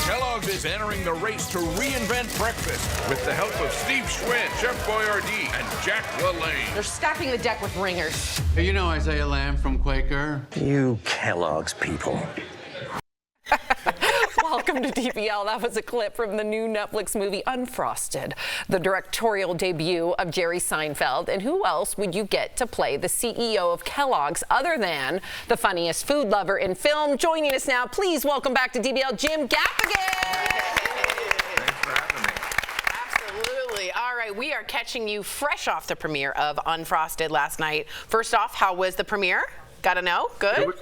Kellogg's is entering the race to reinvent breakfast with the help of Steve Schwinn, Chef Boyardee, and Jack LaLanne. They're stacking the deck with ringers. You know Isaiah Lamb from Quaker? You Kellogg's people. Welcome to DBL. That was a clip from the new Netflix movie Unfrosted, the directorial debut of Jerry Seinfeld. And who else would you get to play the CEO of Kellogg's other than the funniest food lover in film? Joining us now, please welcome back to DBL, Jim Gaffigan. Thanks for having me. Absolutely. All right, we are catching you fresh off the premiere of Unfrosted last night. First off, how was the premiere? Gotta know. Good?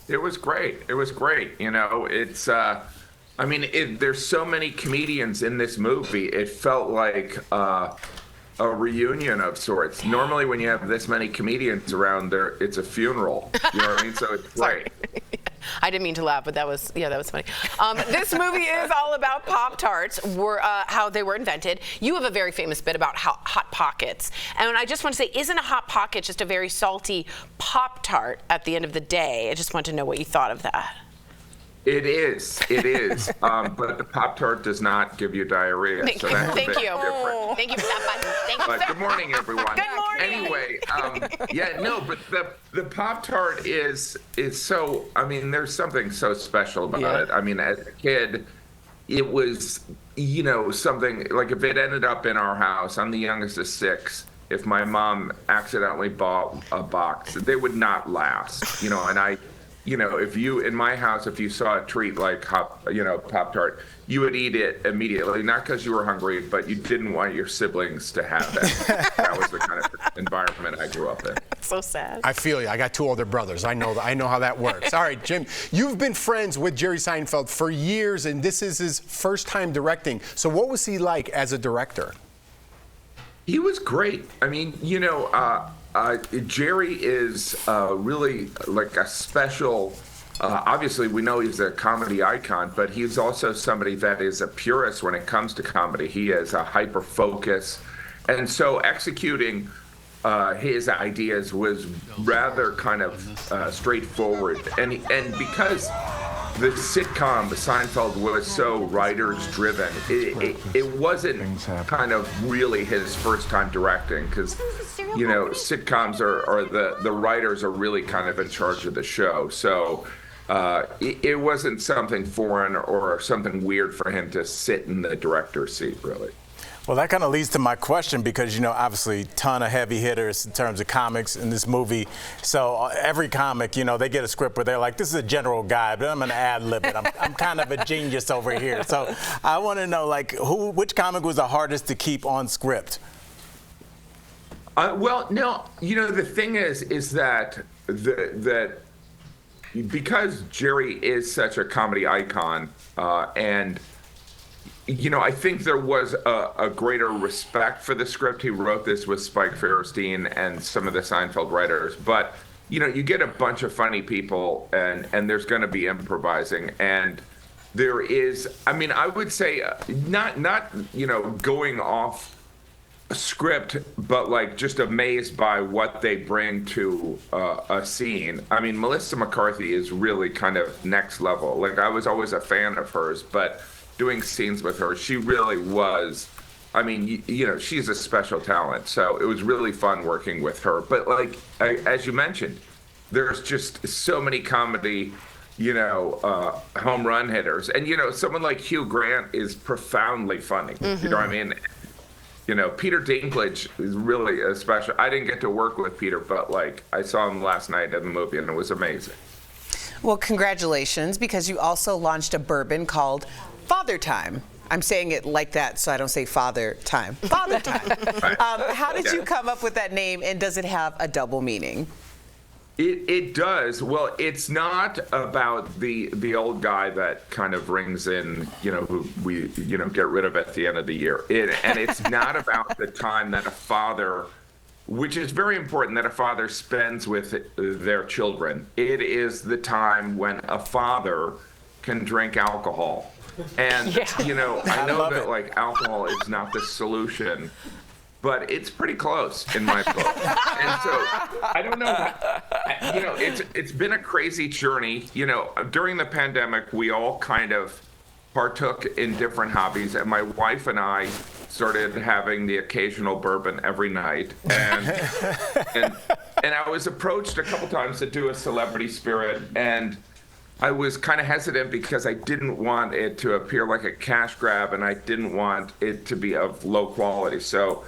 It was great. It was great. You know, it's, there's so many comedians in this movie. It felt like a reunion of sorts. Normally when you have this many comedians around there, it's a funeral. You know what I mean? So it's great. I didn't mean to laugh, but that was funny. This movie is all about Pop-Tarts, how they were invented. You have a very famous bit about Hot Pockets. And I just want to say, isn't a Hot Pocket just a very salty Pop-Tart at the end of the day? I just want to know what you thought of that. It is. But the Pop-Tart does not give you diarrhea. Thank you. Thank you for that button. Thank you. But good morning, everyone. Good morning. Anyway, but the Pop-Tart is so, there's something so special about it. I mean, as a kid, it was, something, like if it ended up in our house, I'm the youngest of 6, if my mom accidentally bought a box, they would not last, and if you, in my house, if you saw a treat like Pop-Tart, you would eat it immediately, not because you were hungry, but you didn't want your siblings to have it. That was the kind of environment I grew up in. So sad. I feel you. I got 2 older brothers. I know how that works. All right, Jim, you've been friends with Jerry Seinfeld for years, and this is his first time directing. So what was he like as a director? He was great. Jerry is really like a special, obviously we know he's a comedy icon, but he's also somebody that is a purist when it comes to comedy. He has a hyper focus. And so executing his ideas was rather kind of straightforward. And because the sitcom, the Seinfeld, was so writers-driven, it wasn't kind of really his first time directing, because sitcoms are the writers are really kind of in charge of the show. So it wasn't something foreign or something weird for him to sit in the director's seat, really. Well, that kind of leads to my question because, obviously, ton of heavy hitters in terms of comics in this movie. So every comic, they get a script where they're like, this is a general guide, but I'm going to ad-lib it. I'm kind of a genius over here. So I want to know, which comic was the hardest to keep on script? The thing is that because Jerry is such a comedy icon, and I think there was a greater respect for the script. He wrote this with Spike Fairstein and some of the Seinfeld writers, but you get a bunch of funny people, and there's going to be improvising, and there is. I would say not going off script, but just amazed by what they bring to a scene. Melissa McCarthy is really kind of next level. I was always a fan of hers, but doing scenes with her, she really was. She's a special talent, so it was really fun working with her. But as you mentioned, there's just so many comedy, home run hitters, and someone like Hugh Grant is profoundly funny. Mm-hmm. You know what I mean? Peter Dinklage is really a special. I didn't get to work with Peter, but I saw him last night in the movie, and it was amazing. Well, congratulations, because you also launched a bourbon called Fathertime. I'm saying it like that so I don't say father time. Fathertime. Right. How did you come up with that name, and does it have a double meaning? It does. Well, it's not about the old guy that kind of rings in, who we, get rid of at the end of the year. And it's not about the time that a father, which is very important, that a father spends with their children. It is the time when a father can drink alcohol. And, I know that alcohol is not the solution, but it's pretty close in my book. And so I don't know, it's been a crazy journey. During the pandemic, we all kind of partook in different hobbies, and my wife and I started having the occasional bourbon every night. And I was approached a couple times to do a Celebrity Spirit, and I was kind of hesitant because I didn't want it to appear like a cash grab, and I didn't want it to be of low quality. So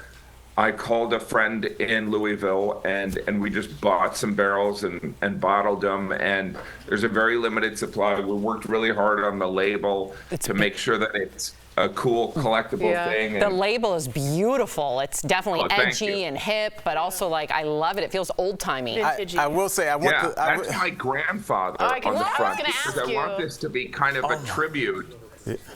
I called a friend in Louisville, and we just bought some barrels and bottled them. And there's a very limited supply. We worked really hard on the label to make sure that it's a cool collectible thing. The label is beautiful. It's definitely thank you. edgy and hip, but also like I love it. It feels old-timey. I will say, that's my grandfather on the front, because I want you. this to be kind of a tribute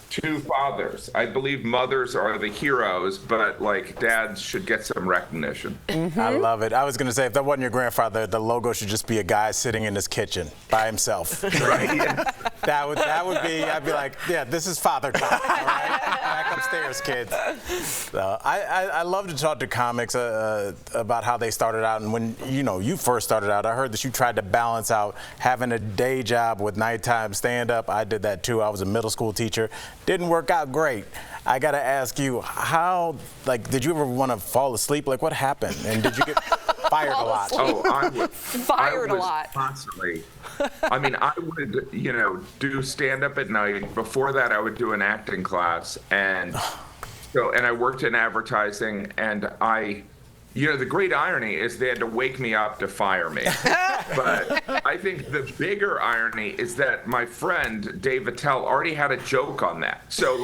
to fathers. I believe mothers are the heroes, but like dads should get some recognition. I love it. I was going to say, if that wasn't your grandfather, the logo should just be a guy sitting in his kitchen by himself. Right? Yeah. That would be, I'd be like, yeah, this is father time. All right? Back upstairs, kids. So, I love to talk to comics about how they started out. And when, you first started out, I heard that you tried to balance out having a day job with nighttime stand-up. I did that too. I was a middle school teacher. Didn't work out great. I got to ask you, how, did you ever want to fall asleep? Like, what happened? And did you get fired a lot? Oh, I was fired a lot. Constantly. I mean, I would, do stand-up at night. Before that, I would do an acting class. And I worked in advertising, and the great irony is they had to wake me up to fire me. But I think the bigger irony is that my friend Dave Attell already had a joke on that. So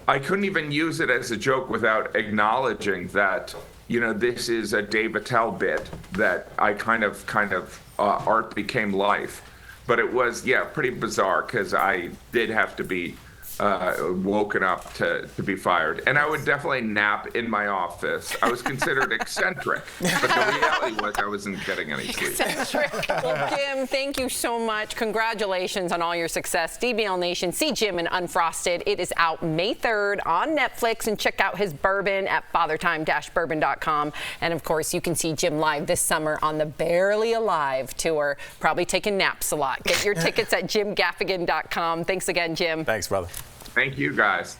I couldn't even use it as a joke without acknowledging that, this is a Dave Attell bit that I kind of art became life. But it was, pretty bizarre, because I did have to be woken up to be fired. And I would definitely nap in my office. I was considered eccentric, but the reality was I wasn't getting any sleep. Eccentric. Well, Jim, thank you so much. Congratulations on all your success. DBL Nation, see Jim in Unfrosted. It is out May 3rd on Netflix, and check out his Bourbon at fathertime-bourbon.com. And of course, you can see Jim live this summer on the Barely Alive tour, probably taking naps a lot. Get your tickets at jimgaffigan.com. Thanks again, Jim. Thanks, brother. Thank you, guys.